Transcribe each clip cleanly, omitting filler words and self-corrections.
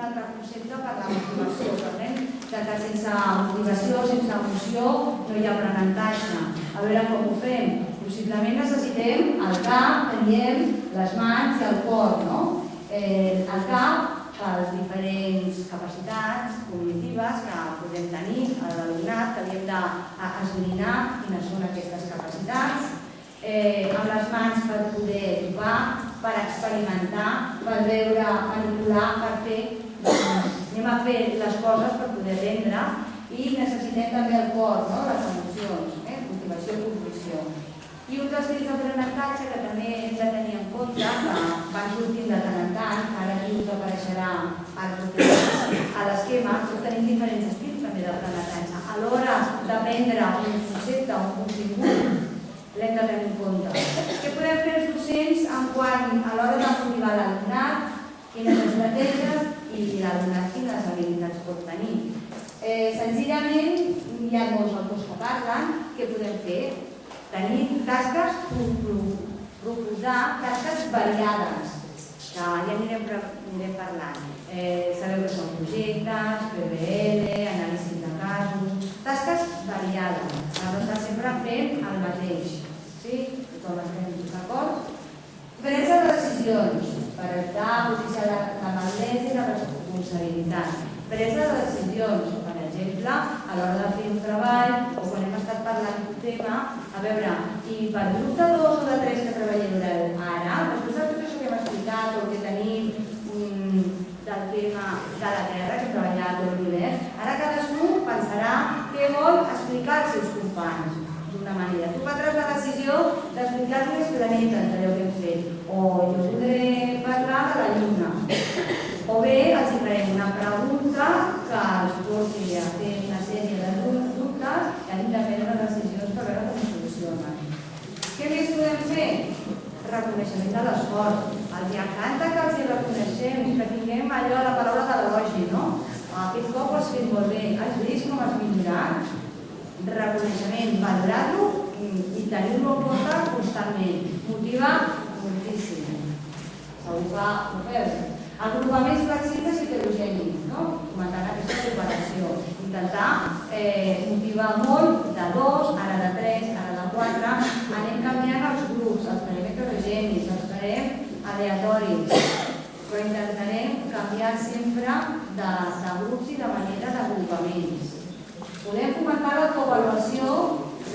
un altre concepte per la motivació. Parlem que sense motivació, sense emoció, no hi ha aprenentatge. A veure com ho fem. Possiblement necessitem el cap, tenim les mans i el cor, no? El cap, les diferents capacitats cognitives que podem tenir a l'alumnat, que havíem d'esbrinar quines són aquestes capacitats, amb les mans per poder tocar, per experimentar, per veure, manipular, per fer, anem a fer les coses per poder aprendre, i necessitem també el cor, les emocions, motivació i compulsió. I un dels estils d'aprenentatge que també hem de tenir en compte, que van sortint de tant en tant, ara aquí us apareixerà a l'esquema, tots tenim diferents estils també d'aprenentatge. A l'hora d'aprendre un concepte o un contingut, l'hem de tenir en compte. Què podem fer els docents a l'hora de motivar l'alumnat, quines estratègies i l'alumnat quines habilitats pot tenir? Senzillament, hi ha molts autors que parlen, què podem fer? Tenir tasques, proposar tasques variades, que ja anirem parlant. Sabeu que són projectes, PBL, anàlisi de casos, tasques variades, no estar sempre fent el mateix. Sí? Tothom estem d'acord? Presa de decisions, per evitar potenciar la maduresa i la responsabilitat. Presa de decisions, per exemple, a l'hora de fer un treball o quan hem estat parlant d'un tema, a veure, i per grup de 2 o de 3 que treballem ara, després de tot això que hem explicat o que tenim del tema de la Terra, que hem treballat tot l'univers, ara cadascú pensarà què vol explicar als seus companys d'una manera. Tu prendràs la decisió d'explicar-li els planetes d'allò que hem fet, o jo podré parlar de la Lluna. O bé els farem una pregunta que els porti a fer una sèrie de dubtes i hem de prendre decisions per veure com solucionen. Què més podem fer? Reconeixement de l'esforç. Els encanta que els reconeixem i que tinguem allò a la paraula de l'elogi, no? Aquest cop ho has fet molt bé, has vist com has millorat? Reconeixement, valorar-lo i tenir-lo en compte constantment. Motiva moltíssim. Segur que ho feu. Agrupaments flexibles i heterogènics, fomentant aquesta cooperació. Intentar motivar molt de 2, ara de 3, ara de 4. Anem canviant els grups, els farem heterogènics, els farem aleatoris, però intentarem canviar sempre de grups i de manera d'agrupaments. Podem fomentar l'autoavaluació,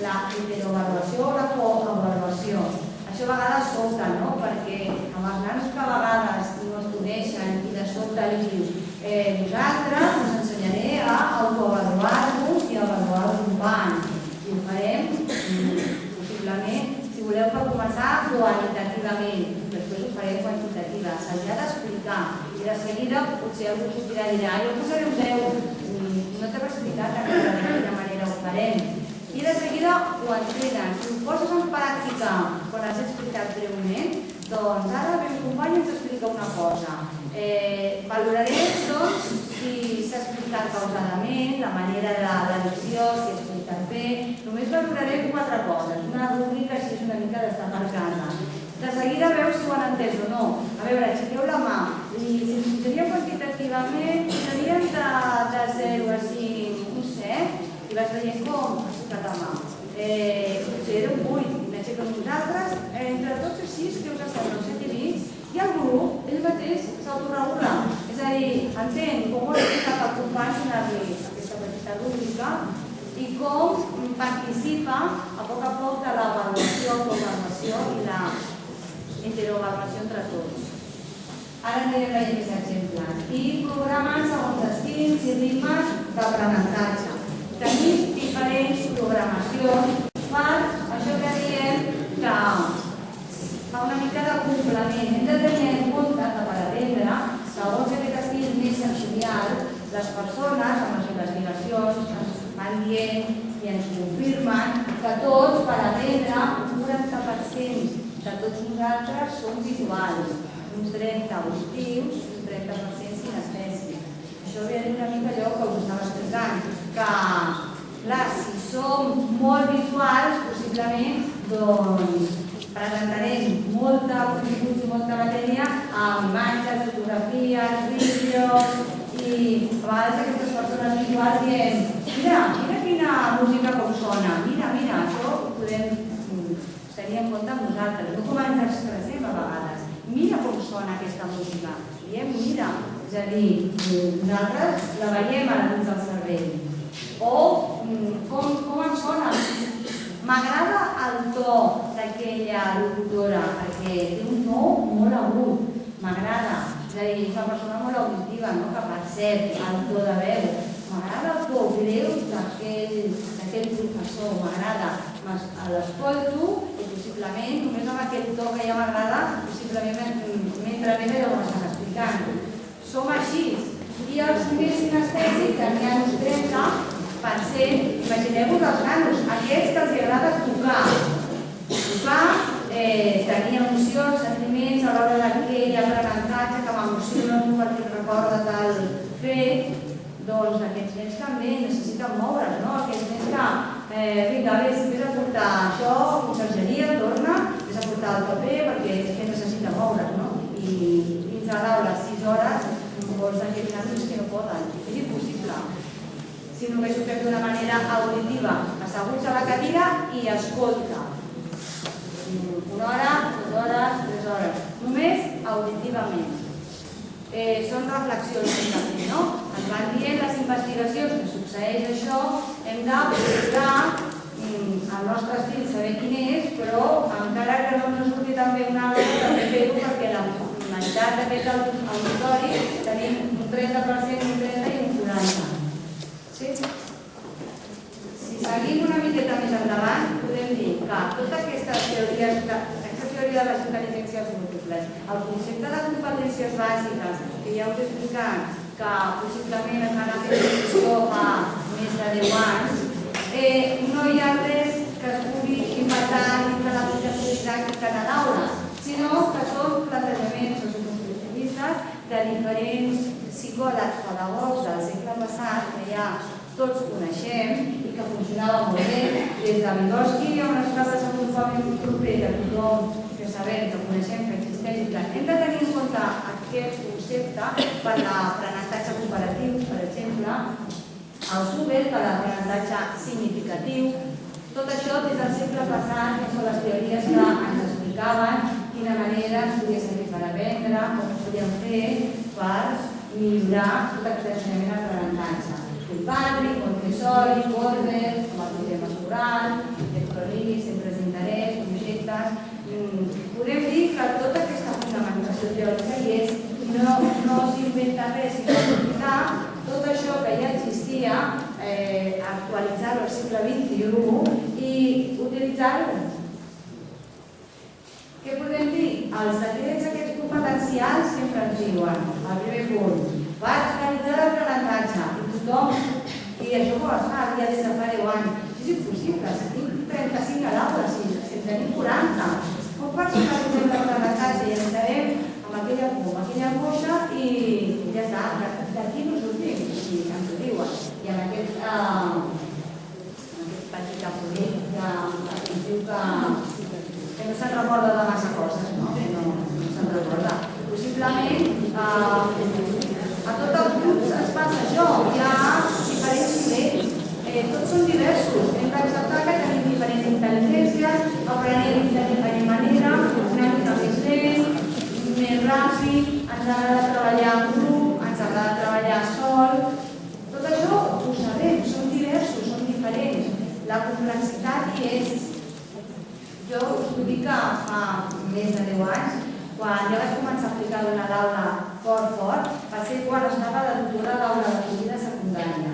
la heteroavaluació o la coavaluació. Això a vegades sobta, perquè amb els nans que a vegades no es coneixen i de sobte li dius vosaltres us ensenyaré a autoavaluar-vos i a avaluar el company. I ho farem, possiblement, si voleu per començar, qualitativament. Després ho farem quantitativa. S'ha d'explicar. I de seguida potser algú sortirà i dirà jo posaré un 10. No t'he explicat de quina manera ho farem. I de seguida ho entenen. Si ho poses en pràctica quan has explicat breument, doncs ara ve un company i ens explica una cosa. Valorarem doncs si s'ha explicat pausadament, la manera de l'edició, si ha explicat bé. Només valorarem 4 coses. Una rúbrica així és una mica d'estar per casa. De seguida veus si ho han entès o no. A veure, aixequeu la mà. I si ens posaríem quantitativament, seríem de 0 a 5, un 7. I vas veient com has tocat la mà. Potser era un 8, i m'aixeco amb vosaltres, entre tots així, que us sembla un 7 i mig, i el grup, ell mateix, s'autoregula. És a dir, entén com ho ha explicat el company donar-li aquesta petita rúbrica i com participa a poc de l'avaluació, autoavaluació i la heteroavaluació entre tots. Ara anirem veient més exemples. I programen segons estils i ritmes d'aprenentatge. Tenim diferents programacions per això que diem que fa una mica de complement. Hem de tenir en compte que per aprendre, segons aquest estil més sensorial, les persones amb les investigacions ens van dient i ens confirmen que tots per aprendre un 40% de tots nosaltres som visuals, uns 30 auditius i un 30% sinestèsics. Això ve a dir una mica allò que us estava explicant, que, clar, si som molt visuals, possiblement, doncs, presentarem molta continguts i molta matèria amb imatges, fotografies, vídeos, a vegades aquestes persones visuals dient mira quina música com sona, mira, això ho podem tenir en compte amb nosaltres, no com ens expressem a vegades. Mira com sona aquesta música. Diem mira, és a dir, nosaltres la veiem a dins del cervell. O com em sona. M'agrada el to d'aquella locutora, perquè té un to molt agut. M'agrada. És a dir, és una persona molt auditiva, no? Que percep el to de veu. M'agrada el to greu d'aquell professor, m'agrada. L'escolto i possiblement, només amb aquell to que ja m'agrada, possiblement mentre m'he ho estan explicant. Som així. I els més sinestèsics, que n'hi ha uns 30%, imagineu-vos els nanos, aquests que els agrada tocar. Tenir emocions, sentiments a l'hora d'aquell aprenentatge que m'emocionen perquè recorda tal fet, doncs aquests nens també necessiten moure's, no? Aquests nens que, vinga, vés a portar això, consergeria, torna, vés a portar el paper perquè és que necessita moure's, no? I dins de l'aula 6 hores, molts d'aquests nens que no poden, és impossible. Si només ho fem d'una manera auditiva, asseguts a la cadira i escolta. 1 hora, 2 hores, 3 hores, només auditivament. Són reflexions que hem de fer, no? Ens van dient les investigacions que succeeix això, hem de procurar el nostre estil, saber quin és, però encara que no ens surti també una altra, també fer-ho perquè la meitat d'aquest auditori tenim un 30%, un 30% i un 40%. Sí? Si seguim una miqueta més endavant, podem dir que totes aquestes teories, aquesta teoria de les intel·ligències múltiples, el concepte de competències bàsiques, que ja us he explicat, que possiblement es van a fer discussió fa més de 10 anys, no hi ha res que es pugui inventar dins de l'aplicació didàctica de l'aula, sinó que són plantejaments socioconstructivistes de diferents psicòlegs pedagogs del segle passat, que ja tots coneixem i que funcionava molt bé, des de Vygotsky a un estat de desenvolupament proper de tothom que sabem, que coneixem, que existeix i que hem de tenir en compte aquest concepte per l'aprenentatge cooperatiu, per exemple, el Zuber per l'aprenentatge significatiu. Tot això des del segle passat, que són les teories que ens explicaven quina manera ens podia servir per aprendre, com ho podíem fer per millorar tot aquest ensenyament d'aprenentatge. Patrick, Montessori, Goldberg, com el sistema escolar, Lectoris, centres d'interès, projectes. Podem dir que tota aquesta fundamentació teòrica hi és i no s'inventa res, sinó aprofitar tot això que ja existia, actualitzar-ho al segle XXI i utilitzar-ho. Què podem dir? Els decrets aquests competencials sempre ens diuen, al primer punt, vaig realitzar l'aprenentatge i tothom, i això com es fa ja des de fa 10 anys. És impossible, si tinc 35 a l'aula, si en tenim 40. Com pots realitzar l'aprenentatge i ens quedem amb aquella por, amb aquella boixa i ja està, d'aquí no sortim, i ens ho diuen. I en aquest petit apunt que ens diu que no se'n recorda de massa coses, no? Que no se'n recorda. Possiblement, a tots els grups es passa això, hi ha diferents nivells, tots són diversos, hem d'acceptar que tenim diferents intel·ligències, aprenem de diferent manera, una mica més lent, més ràpid, ens agrada treballar en grup, ens agrada treballar sol, tot això ho sabem, són diversos, són diferents, la complexitat hi és. Jo us vull dir que fa més de 10 anys, quan ja vaig començar a aplicar una l'aula fort, va ser quan estava de doctora d'aula d'acollida secundària.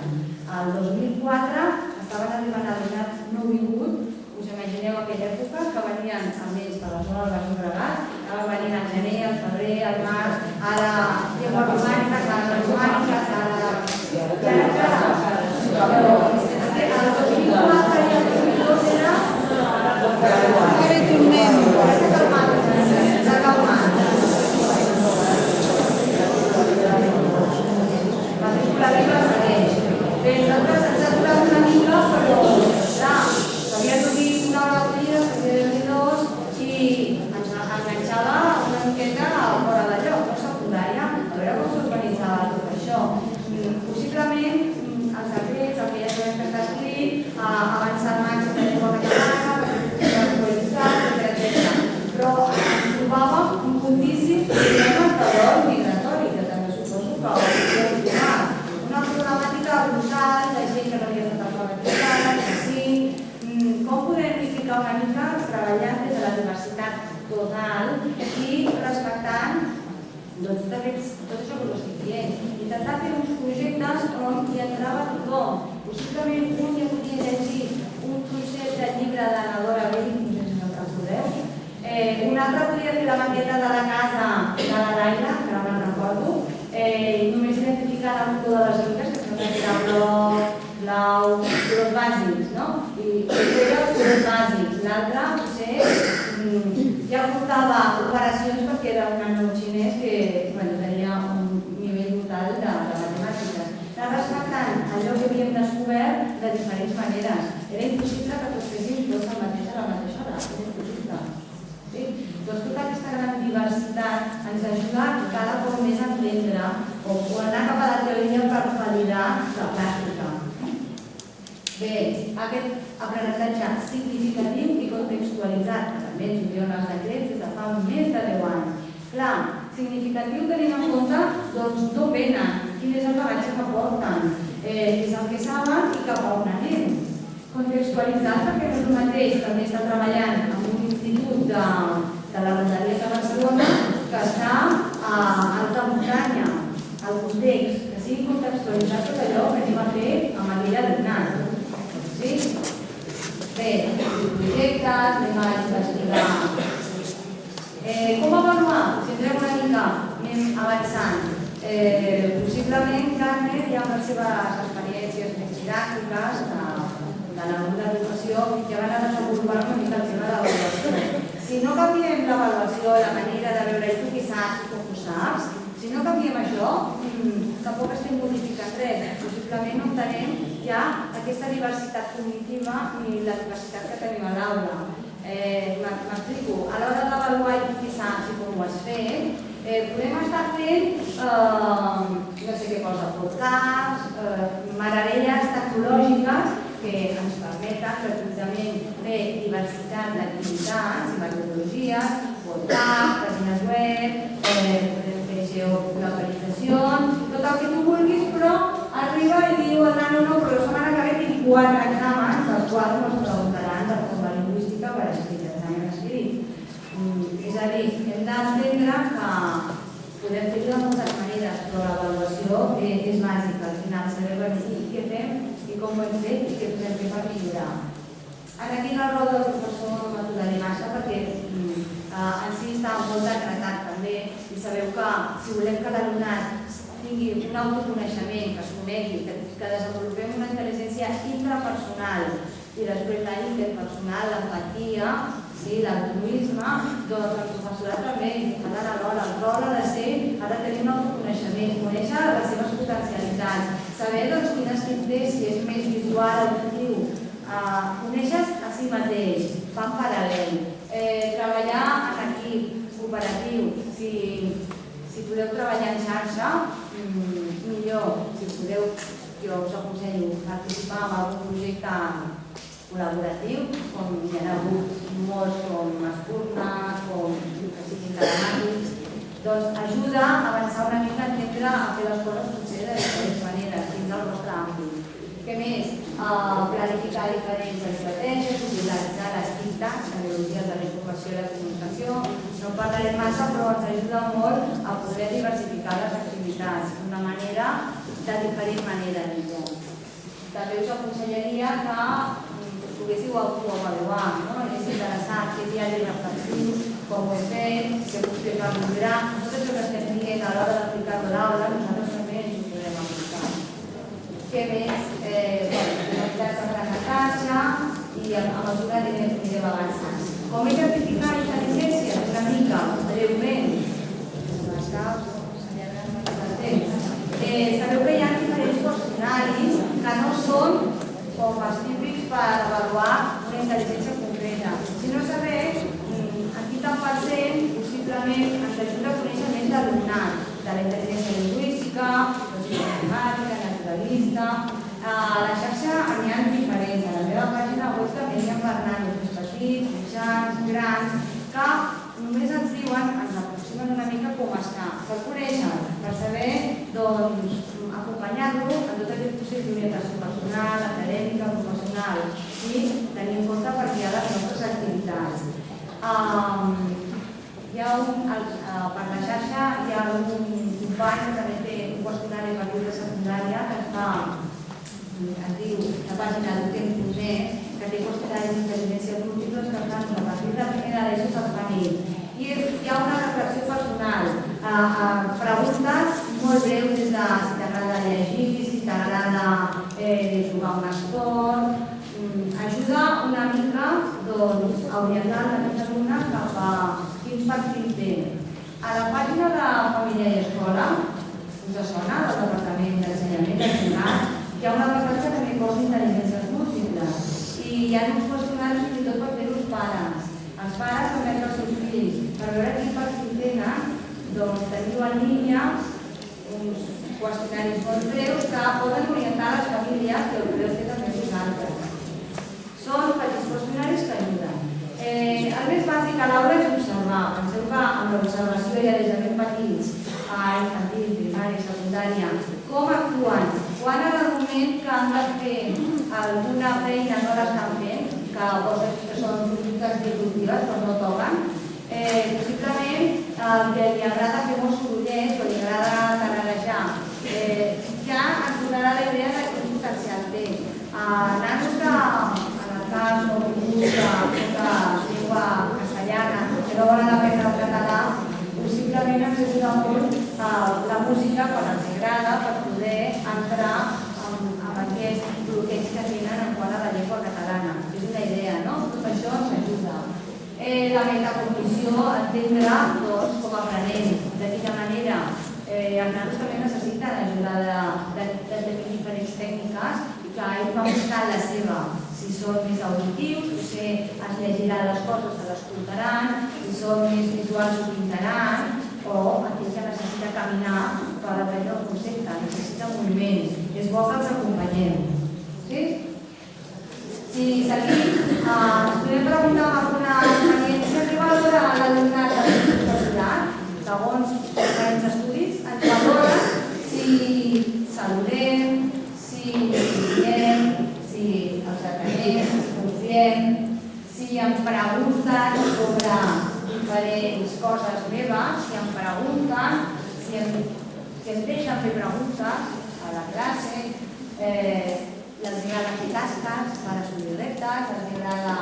El 2004 estaven arribant alumnat nouvingut, us imagineu aquella època que venien a més de la zona del Baix Llobregat, anaven venint al gener, al febrer, al març, ara llengua romànica, ara romàniques, ara... El 2004 i el 2002 era... Ara hi tornem. S'ha calmat. La temporada segueix. Bé, nosaltres ens ha durat una mica, però clar, s'havia d'obrir una hora d'acollida, s'havia d'obrir 2 i ens enganxava una miqueta fora de lloc, no secundària, a veure com s'organitzava tot això. i respectant tots això que us estic dient. Intentar fer uns projectes on hi entrava tothom. Possiblement un ja podia llegir un procés de llibre de Nora Bell, no sé si no recordeu. Un altre podia fer la maqueta de la casa de la Laila, que no me'n recordo, només identificant el color de les miques, que sempre era blau, colors bàsics, no? I feia els colors bàsics. L'altre, potser, ja portava operacions perquè era un nano xinès que tenia un nivell brutal de matemàtiques. Anava respectant allò que havíem descobert de diferents maneres. Era impossible que tots féssim tots el mateix a la mateixa hora. Era impossible. Doncs tota aquesta gran diversitat ens ajuda cada cop més a entendre o anar cap a la teoria per validar la pràctica. Bé, aquest aprenentatge significatiu i contextualitzat, que també ens ho diuen els decrets des de fa més de 10 anys. Clar, significatiu tenint en compte d'on venen, quin és el bagatge que porten, és el que saben i cap a on anem. Contextualitzat perquè no és el mateix, també està treballant en un institut de la Rodalia de Barcelona que està a alta muntanya, al context, que sigui contextualitzat tot allò que anem a fer amb aquell alumnat. Bé, projectes, anem a investigar. Com avaluar? Si entrem una mica, anem avançant. Possiblement, Carme, ja amb les seves experiències més didàctiques de la món d'educació, ja van a desenvolupar una mica el tema de l'avaluació. Si no canviem l'avaluació, la manera de veure tu qui saps i com ho saps, si no canviem això, tampoc estem modificant res. Possiblement no entenem ja aquesta diversitat cognitiva ni la diversitat que tenim a l'aula. M'explico. A l'hora d'avaluar tu qui saps i com ho has fet, podem estar fent, no sé què cosa, podcasts, meravelles tecnològiques que ens permeten gratuïtament fer diversitat d'activitats i metodologies, podcasts, pàgines web, podem fer geolocalitzacions, tot el que tu vulguis, però arriba i diu el nano no, però la setmana que ve tinc 4 exàmens, els quals ens preguntaran de forma lingüística per escrit, examen escrit. És a dir, hem d'entendre que podem fer-ho de moltes maneres, però l'avaluació és bàsica. Al final saber què fem i com ho hem fet i què podem fer per millorar. Aquí el rol del professor no m'aturaré massa perquè en si està molt decretat també i sabeu que si volem que l'alumnat tingui un autoconeixement, que es conegui, que desenvolupem una intel·ligència intrapersonal i després la interpersonal, l'empatia, l'altruisme, doncs el professorat també ha d'anar alhora. El rol ha de tenir un autoconeixement, conèixer les seves potencialitats, saber quin estil té, si és més visual, auditiu, conèixer a si mateix, fa en paral·lel, treballar en equip, cooperatiu, si podeu treballar en xarxa, millor, si podeu, jo us aconsello participar en algun projecte col·laboratiu, com hi ha hagut molts com Espurna, com que siguin telemàtics, doncs ajuda a avançar una mica a entendre a fer les coses potser de diferents maneres dins del vostre àmbit. Què més? Planificar diferents estratègies, utilitzar les TICTAs, tecnologies de la informació i la comunicació. No en parlarem massa, però ens ajuda molt a poder diversificar les activitats d'una manera, de diferent manera, diguem. També us aconsellaria que poguéssiu autoavaluar, no? És interessant fer diaris reflexius, com ho he fet, què puc fer per millorar. Tot això que estem dient a l'hora d'aplicar-ho a l'aula, nosaltres també ens ho podem aplicar. Què més? Activitats d'aprenentatge i a mesura que anirem avançant. Com identificar intel·ligències? Una mica, breument. Sabeu que hi ha diferents qüestionaris que no són com els típics per avaluar una intel·ligència concreta. Si no sabeu, aquí tant per cent possiblement ens ajuda a conèixer més l'alumnat, de la intel·ligència lingüística, matemàtica, naturalista. A la xarxa n'hi ha diferents. A la meva pàgina web també n'hi ha per nanos més petits, mitjans, grans, que només ens diuen, ens aproximen una mica com està, per conèixer, per saber, doncs, acompanyar-lo en tot aquest procés d'orientació personal, acadèmica, professional i tenir en compte per guiar les nostres activitats. Per la xarxa hi ha un company que també té un qüestionari per de secundària que es diu la pàgina d'Utem.net, que té qüestionaris d'intel·ligència múltiples que fan a partir de primera d'ESO se'ls fan ell. I hi ha una reflexió personal, preguntes molt breus des de si t'agrada llegir, si t'agrada jugar a un esport. Ajuda una mica a orientar aquests alumnes cap a quin perfil tenen. A la pàgina de Família i Escola, us sona, del Departament d'Ensenyament Nacional, hi ha una reflexió que també posa intel·ligències múltiples. I hi ha uns qüestionaris fins i tot per fer-ho els pares. Els pares han fet els seus fills. Per veure quin perfil tenen, doncs teniu en línia uns qüestionaris molt breus que poden orientar les famílies que ho podeu fer també vosaltres. Són petits qüestionaris que ajuden. El més bàsic a l'aula és observar. Penseu que amb l'observació ja des de ben petits, a infantil, primària, secundària, com actuen, quan en el moment que han de fer alguna feina no l'estan fent, que coses que són conductes disruptives però no toquen, possiblement que li agrada fer molts sorollets o li agrada tararejar, ja ens donarà la idea de quin potencial té. Nanos que en el cas no tingut de llengua castellana, que no volen aprendre el català, possiblement ens ajuda molt la música quan els agrada per poder entrar en aquest bloqueig que tenen en quant a la llengua catalana. És una idea, no? Tot això ens ajuda. La metacognició, entendre com aprenem, de quina manera. Els nanos també necessiten ajuda de tenir diferents tècniques que ells van buscar la seva. Si són més auditius, potser es llegiran les coses, se l'escoltaran, si són més visuals ho pintaran, o aquells que necessita caminar per aprendre el concepte, necessita moviment. És bo que els acompanyem. Sí? Si seguim, ens podem preguntar alguna experiència que valora l'alumnat de l'universitat. Segons diferents estudis, ens valora si saludem, si diem, si els atenem, si confiem, si em pregunten sobre diferents coses meves, si em pregunten, si em deixen fer preguntes a la classe, els agrada fer tasques per assolir reptes, els agrada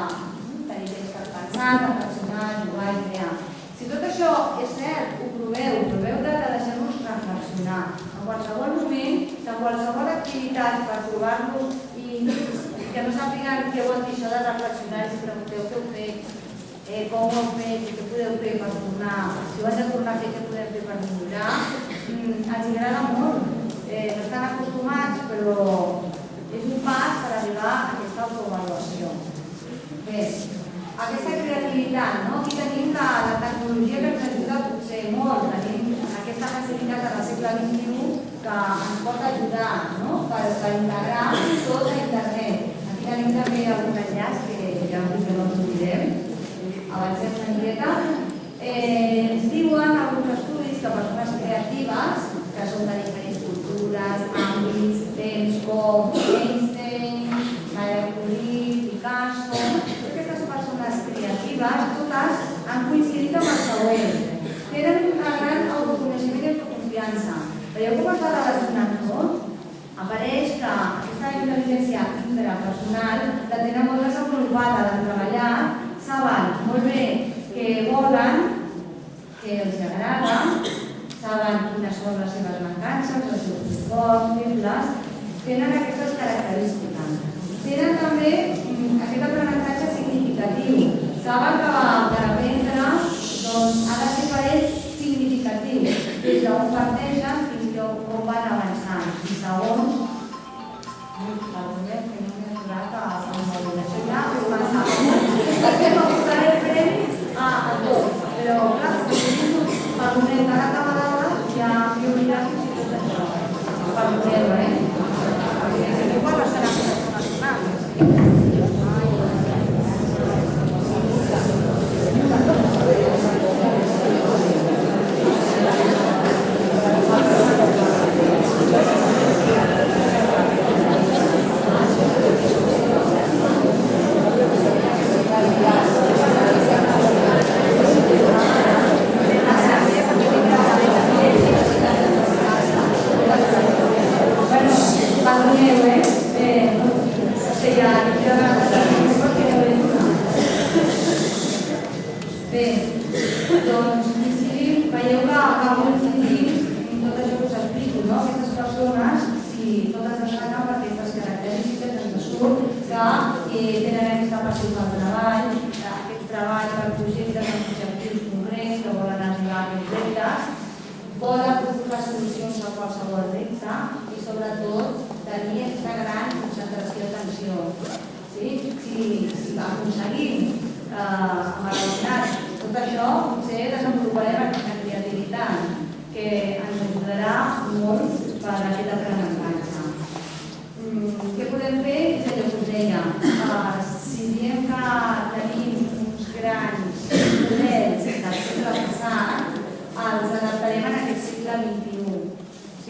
tenir temps per pensar, reflexionar, jugar i crear. Si tot això és cert, ho proveu de deixar-nos reflexionar. En qualsevol moment, en qualsevol activitat per provar-nos i que no sàpiguen què vol dir això de reflexionar, si pregunteu què heu fet, com ho heu fet i què podeu fer per tornar, si ho has de tornar a fer, què podem fer per millorar, els agrada molt. No estan acostumats, però és un pas per arribar a aquesta autoavaluació. Bé, aquesta creativitat, no? Aquí tenim la tecnologia que ens ajuda potser molt, tenim aquesta facilitat del segle XXI que ens pot ajudar, no? Per integrar tot a internet. Aquí tenim també algun enllaç que ja vull que no ens oblidem. Avancem una miqueta. Ens diuen alguns estudis que persones creatives, que són de diferents cultures, àmbits, temps, com Einstein, Maria Curie, Picasso, aquestes persones creatives, totes han coincidit amb el següent. Tenen un gran autoconeixement i autoconfiança. Veieu com es va relacionant tot? Apareix que aquesta intel·ligència intrapersonal la tenen molt desenvolupada de treballar, saben molt bé què volen, què els agrada, saben quines són les seves mancances, els seus forts, febles, tenen aquestes característiques. Tenen també aquest aprenentatge significatiu. Saben que per aprendre ha de ser per ells significatiu, des d'on parteixen fins on van avançant. I segons, perdoneu que no m'he aturat a la això ja ho pensava. Perquè no posaré el premi a tot, però clar, perdoneu, cada vegada ja m'he oblidat fins i tot això. Perdoneu, perquè igual estarà fent Doncs sí, veieu que va molt dins tot això que us explico, no? Aquestes persones, si totes destaquen per aquestes característiques, ens surt que tenen aquesta passió pel treball, aquest treball per projectes amb objectius concrets que volen arribar a aquests reptes, volen proposar solucions a qualsevol repte i sobretot tenir aquesta gran concentració d'atenció. Si aconseguim amb l'alumnat tot això, potser desenvoluparem aquesta creativitat que ens ajudarà molt per a aquest aprenentatge. Què podem fer? És allò que us deia. Si diem que tenim uns grans models del segle passat, els adaptarem en aquest segle XXI.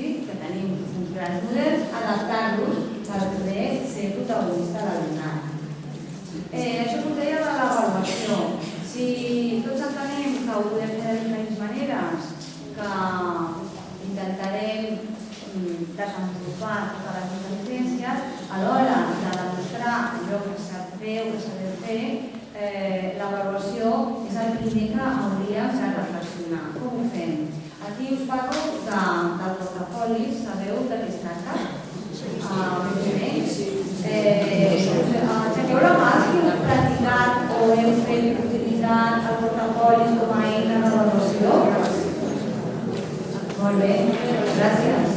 Que tenim uns grans models, adaptar-los per poder ser protagonista de l'alumnat. Això que us deia de l'avaluació. Si tots entenem que ho podem fer de diferents maneres, que intentarem desenvolupar totes les intel·ligències, a l'hora de demostrar allò que sap fer o que sabem fer, l'avaluació és el primer que hauríem de reflexionar. Com ho fem? Aquí us parlo del portafoli, sabeu de què es tracta? Aixequeu la mà si heu practicat o heu fet utilitzant el portafoli com a eina d'avaluació. Molt bé, gràcies.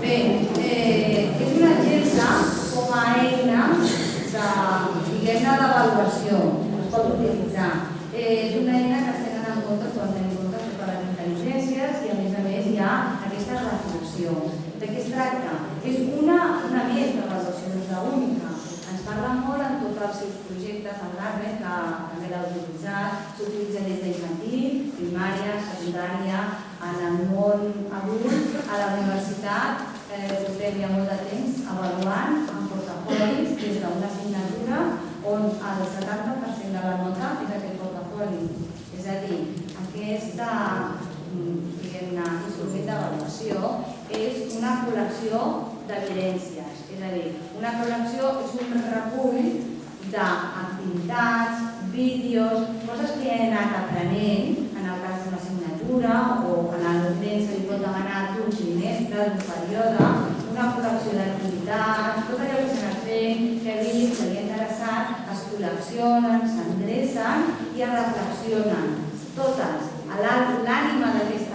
Bé, és un exemple com a eina d'avaluació, es pot utilitzar. És una eina que es tenen en compte quan tenim en compte totes les intel·ligències i a més hi ha aquesta reflexió. De què es tracta? És una més d'avaluació, no és l'única. Ens parla molt en tots els seus projectes en l'ARME, que també l'ha utilitzat, s'utilitza des d'infantil, primària, secundària, en el món adult, a la universitat, portem ja molt de temps avaluant en portafolis des d'una assignatura on el 70% de la nota és aquest portafoli. És a dir, aquest instrument d'avaluació és una col·lecció d'evidències. És a dir, una col·lecció és un recull d'activitats, vídeos, coses que he anat aprenent, en el cas d'una assignatura o en el temps que li pot demanar d'un trimestre, d'un període, una col·lecció d'activitats, tot allò que s'ha anat fent, que he vist, que li ha interessat, es col·leccionen, s'endrecen i es reflexionen. Totes. L'ànima d'aquest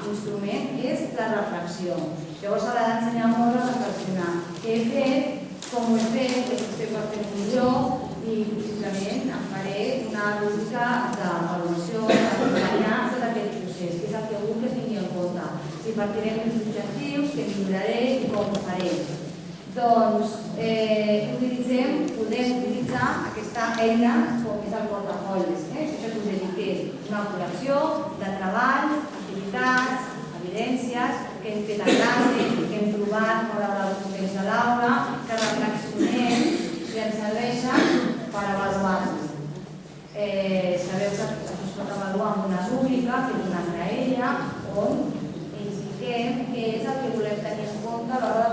instrument és la reflexió. Llavors s'ha d'ensenyar molt a reflexionar. Què he fet, com ho he fet, què potser per fer millor i possiblement em faré una lògica d'avaluació, d'acompanyar tot aquest procés, que és el que vull que es tingui en compte. Si partirem dels objectius, què milloraré i com ho faré. Doncs podem utilitzar aquesta eina com és el portafoli. Això que us he dit que és una col·lecció de treball, activitats, evidències que hem fet a classe, que hem trobat fora del context de l'aula, que reflexionem i ens serveixen per avaluar-nos. Sabeu que es pot avaluar amb una rúbrica, que és una graella, on indiquem què és el que volem tenir en compte a l'hora de